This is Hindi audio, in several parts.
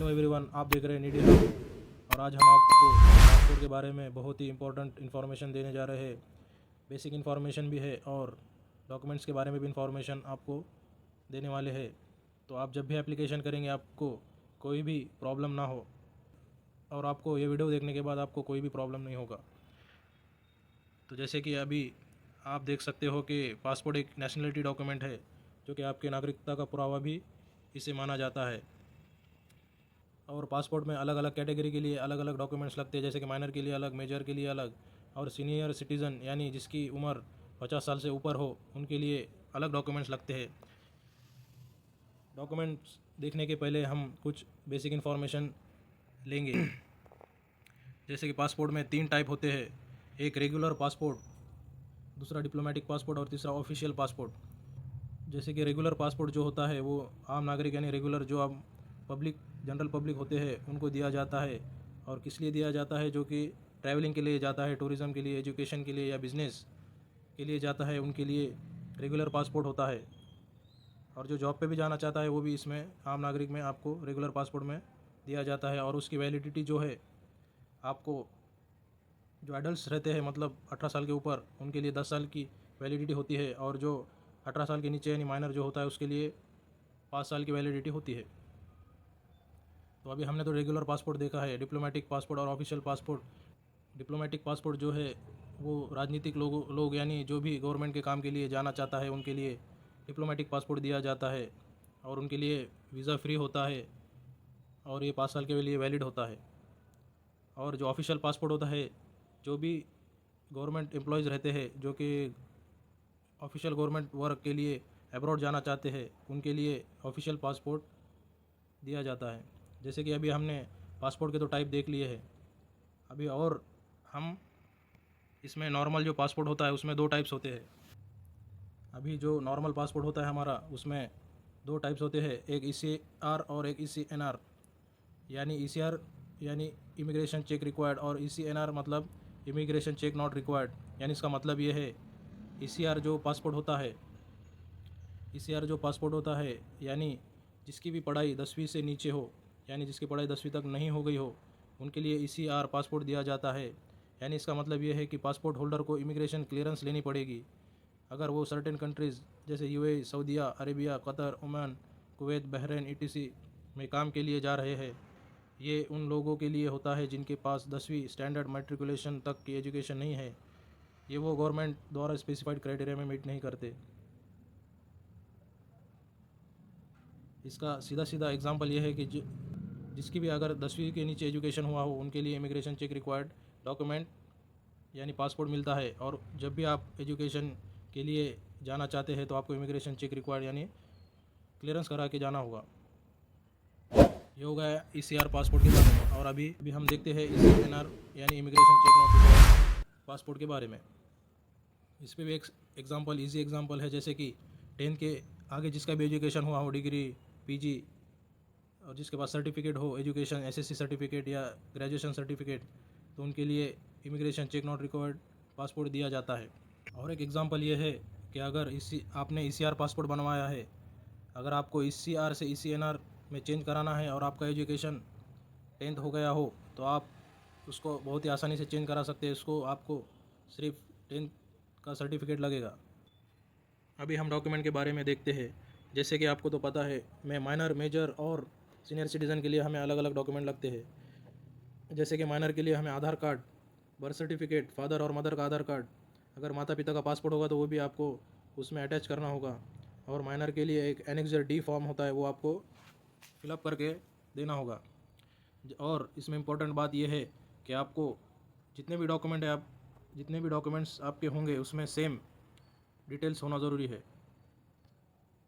हेलो एवरीवन, आप देख रहे हैं नीडी हब और आज हम आपको पासपोर्ट के बारे में बहुत ही इंपॉर्टेंट इन्फॉर्मेशन देने जा रहे हैं। बेसिक इन्फॉर्मेशन भी है और डॉक्यूमेंट्स के बारे में भी इन्फॉर्मेशन आपको देने वाले हैं। तो आप जब भी एप्लीकेशन करेंगे आपको कोई भी प्रॉब्लम ना हो और आपको ये वीडियो देखने के बाद आपको कोई भी प्रॉब्लम नहीं होगा। तो जैसे कि अभी आप देख सकते हो कि पासपोर्ट एक नेशनलिटी डॉक्यूमेंट है जो कि आपके नागरिकता का पुरावा भी इसे माना जाता है। और पासपोर्ट में अलग अलग कैटेगरी के लिए अलग अलग डॉक्यूमेंट्स लगते हैं, जैसे कि माइनर के लिए अलग, मेजर के लिए अलग और सीनियर सिटीज़न यानी जिसकी उम्र 50 साल से ऊपर हो उनके लिए अलग डॉक्यूमेंट्स लगते हैं। डॉक्यूमेंट्स देखने के पहले हम कुछ बेसिक इन्फॉर्मेशन लेंगे। जैसे कि पासपोर्ट में 3 टाइप होते हैं, एक रेगुलर पासपोर्ट, दूसरा डिप्लोमेटिक पासपोर्ट और तीसरा ऑफिशियल पासपोर्ट। जैसे कि रेगुलर पासपोर्ट जो होता है वो आम नागरिक यानी रेगुलर जो आप जनरल पब्लिक होते हैं उनको दिया जाता है। और किस लिए दिया जाता है? जो कि ट्रैवलिंग के लिए जाता है, टूरिज़्म के लिए, एजुकेशन के लिए या बिज़नेस के लिए जाता है, उनके लिए रेगुलर पासपोर्ट होता है। और जो जॉब पे भी जाना चाहता है वो भी इसमें आम नागरिक में आपको रेगुलर पासपोर्ट में दिया जाता है। और उसकी वैलिडिटी जो है, आपको जो एडल्ट्स रहते हैं मतलब 18 साल के ऊपर उनके लिए 10 साल की वैलिडिटी होती है, और जो 18 साल के नीचे यानी माइनर जो होता है उसके लिए 5 साल की वैलिडिटी होती है। तो अभी हमने तो रेगुलर पासपोर्ट देखा है, डिप्लोमेटिक पासपोर्ट और ऑफिशियल पासपोर्ट। डिप्लोमेटिक पासपोर्ट जो है वो राजनीतिक लोग यानी जो भी गवर्नमेंट के काम के लिए जाना चाहता है उनके लिए डिप्लोमेटिक पासपोर्ट दिया जाता है और उनके लिए वीज़ा फ्री होता है और ये 5 साल के लिए वैलिड होता है। और जो ऑफिशियल पासपोर्ट होता है, जो भी गवर्नमेंट एम्प्लॉयज़ रहते हैं जो कि ऑफिशियल गवर्नमेंट वर्क के लिए अब्रॉड जाना चाहते हैं उनके लिए ऑफिशियल पासपोर्ट दिया जाता है। जैसे कि अभी हमने पासपोर्ट के तो टाइप देख लिए हैं, अभी और हम इसमें नॉर्मल जो पासपोर्ट होता है उसमें 2 टाइप्स होते हैं। अभी जो नॉर्मल पासपोर्ट होता है हमारा उसमें 2 टाइप्स होते हैं, एक ECR और एक ECNR। यानी ECR यानी इमिग्रेशन चेक रिक्वायर्ड और ECNR मतलब इमिग्रेशन चेक नॉट रिक्वायर्ड। यानी इसका मतलब ये है, ECR जो पासपोर्ट होता है यानी जिसकी भी पढ़ाई 10वीं से नीचे हो, यानी जिसकी पढ़ाई 10वीं तक नहीं हो गई हो उनके लिए ECR पासपोर्ट दिया जाता है। यानी इसका मतलब ये है कि पासपोर्ट होल्डर को इमिग्रेशन क्लियरेंस लेनी पड़ेगी अगर वो सर्टेन कंट्रीज़ जैसे UAE, Saudi Arabia, Qatar, Oman, Kuwait, Bahrain ETC में काम के लिए जा रहे हैं। ये उन लोगों के लिए होता है जिनके पास 10वीं स्टैंडर्ड मैट्रिकुलेशन तक की एजुकेशन नहीं है। ये वो गवर्नमेंट द्वारा स्पेसिफाइड क्राइटेरिया में मीट नहीं करते। इसका सीधा सीधा एग्जांपल ये है कि जिसकी भी अगर 10वीं के नीचे एजुकेशन हुआ हो उनके लिए इमिग्रेशन चेक रिक्वायर्ड डॉक्यूमेंट यानी पासपोर्ट मिलता है। और जब भी आप एजुकेशन के लिए जाना चाहते हैं तो आपको इमिग्रेशन चेक रिक्वायर्ड यानी क्लियरेंस करा के जाना होगा। ये हो गया ECR पासपोर्ट के बारे में। और अभी हम देखते हैं ECNR यानी immigration check not required passport के बारे में। इस पर भी एक एग्जांपल, ईजी एग्जांपल है, जैसे कि 10th के आगे जिसका भी एजुकेशन हुआ हो, डिग्री, PG, और जिसके पास सर्टिफिकेट हो एजुकेशन, SSC सर्टिफिकेट या ग्रेजुएशन सर्टिफिकेट, तो उनके लिए immigration check not required passport दिया जाता है। और एक एग्जांपल ये है कि अगर आपने ECR पासपोर्ट बनवाया है, अगर आपको ECR से ECNR में चेंज कराना है और आपका एजुकेशन 10th हो गया हो तो आप उसको बहुत ही आसानी से चेंज करा सकते हैं। इसको आपको सिर्फ 10th का सर्टिफिकेट लगेगा। अभी हम डॉक्यूमेंट के बारे में देखते हैं। जैसे कि आपको तो पता है, मैं माइनर, मेजर और सीनियर सिटीज़न के लिए हमें अलग अलग डॉक्यूमेंट लगते हैं। जैसे कि माइनर के लिए हमें आधार कार्ड, बर्थ सर्टिफिकेट, फादर और मदर का आधार कार्ड, अगर माता पिता का पासपोर्ट होगा तो वो भी आपको उसमें अटैच करना होगा। और माइनर के लिए एक एनेक्सर D फॉर्म होता है, वो आपको फिलअप करके देना होगा। और इसमें इम्पोर्टेंट बात यह है कि आपको जितने भी डॉक्यूमेंट्स आपके होंगे उसमें सेम डिटेल्स होना ज़रूरी है,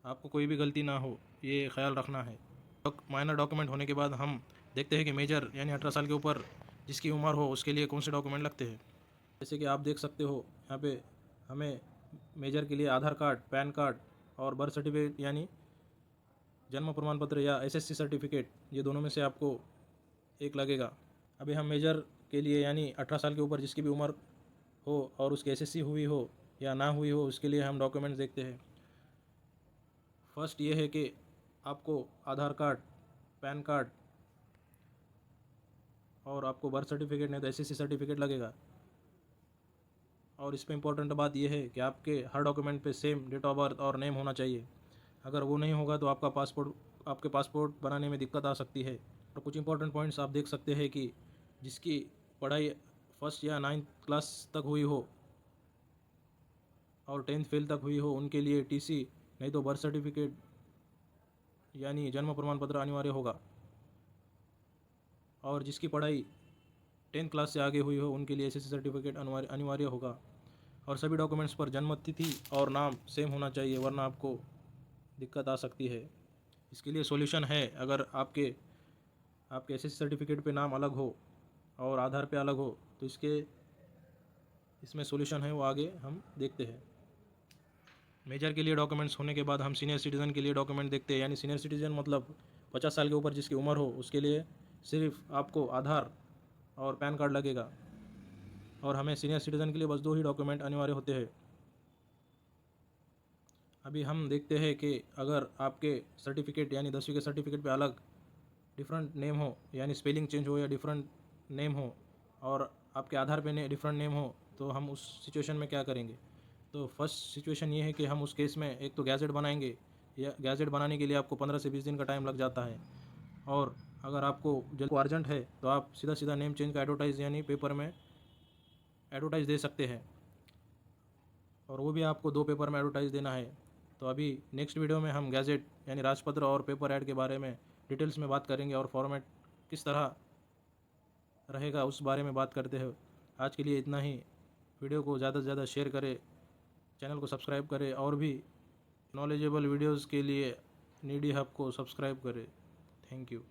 आपको कोई भी गलती ना हो, ये ख्याल रखना है। माइनर डॉक्यूमेंट होने के बाद हम देखते हैं कि मेजर यानी 18 साल के ऊपर जिसकी उम्र हो उसके लिए कौन से डॉक्यूमेंट लगते हैं। जैसे कि आप देख सकते हो यहाँ पे हमें मेजर के लिए आधार कार्ड, पैन कार्ड और बर्थ सर्टिफिकेट यानी जन्म प्रमाण पत्र या SSC सर्टिफिकेट, ये दोनों में से आपको एक लगेगा। अभी हम मेजर के लिए यानी 18 साल के ऊपर जिसकी भी उम्र हो और उसकी SSC हुई हो या ना हुई हो उसके लिए हम डॉक्यूमेंट्स देखते हैं। फर्स्ट ये है कि आपको आधार कार्ड, पैन कार्ड और आपको बर्थ सर्टिफिकेट नहीं तो एसएससी सर्टिफिकेट लगेगा। और इसमें इम्पोर्टेंट बात यह है कि आपके हर डॉक्यूमेंट पे सेम डेट ऑफ बर्थ और नेम होना चाहिए। अगर वो नहीं होगा तो आपके पासपोर्ट बनाने में दिक्कत आ सकती है। और कुछ इंपॉर्टेंट पॉइंट्स आप देख सकते हैं कि जिसकी पढ़ाई फर्स्ट या 9th क्लास तक हुई हो और 10th फेल तक हुई हो उनके लिए टीसी नहीं तो बर्थ सर्टिफिकेट यानी जन्म प्रमाण पत्र अनिवार्य होगा। और जिसकी पढ़ाई 10th क्लास से आगे हुई हो उनके लिए एसएससी सर्टिफिकेट अनिवार्य होगा। और सभी डॉक्यूमेंट्स पर जन्म तिथि और नाम सेम होना चाहिए, वरना आपको दिक्कत आ सकती है। इसके लिए सॉल्यूशन है। अगर आपके एसएससी सर्टिफिकेट पे नाम अलग हो और आधार पे अलग हो तो इसमें सॉल्यूशन है, वो आगे हम देखते हैं। मेजर के लिए डॉक्यूमेंट्स होने के बाद हम सीनियर सिटीज़न के लिए डॉक्यूमेंट देखते हैं। यानी सीनियर सिटीज़न मतलब 50 साल के ऊपर जिसकी उम्र हो उसके लिए सिर्फ आपको आधार और पैन कार्ड लगेगा। और हमें सीनियर सिटीज़न के लिए बस 2 ही डॉक्यूमेंट अनिवार्य होते हैं। अभी हम देखते हैं कि अगर आपके सर्टिफिकेट यानी 10वीं के सर्टिफिकेट पे अलग डिफरेंट नेम हो, यानी स्पेलिंग चेंज हो या डिफरेंट नेम हो, और आपके आधार पे डिफरेंट नेम हो, तो हम उस सिचुएशन में क्या करेंगे। तो फर्स्ट सिचुएशन ये है कि हम उस केस में एक तो गैजेट बनाएंगे। या गैजेट बनाने के लिए आपको 15 से 20 दिन का टाइम लग जाता है। और अगर आपको जल्द अर्जेंट है तो आप सीधा नेम चेंज का एडवर्टाइज यानी पेपर में एडवर्टाइज दे सकते हैं। और वो भी आपको 2 पेपर में एडवर्टाइज देना है। तो अभी नेक्स्ट वीडियो में हम गैजेट यानी राजपत्र और पेपर ऐड के बारे में डिटेल्स में बात करेंगे और फॉर्मेट किस तरह रहेगा उस बारे में बात करते हैं। आज के लिए इतना ही। वीडियो को ज़्यादा से ज़्यादा शेयर करें, चैनल को सब्सक्राइब करें और भी नॉलेजेबल वीडियोज़ के लिए नीडी हब को सब्सक्राइब करें। Thank you.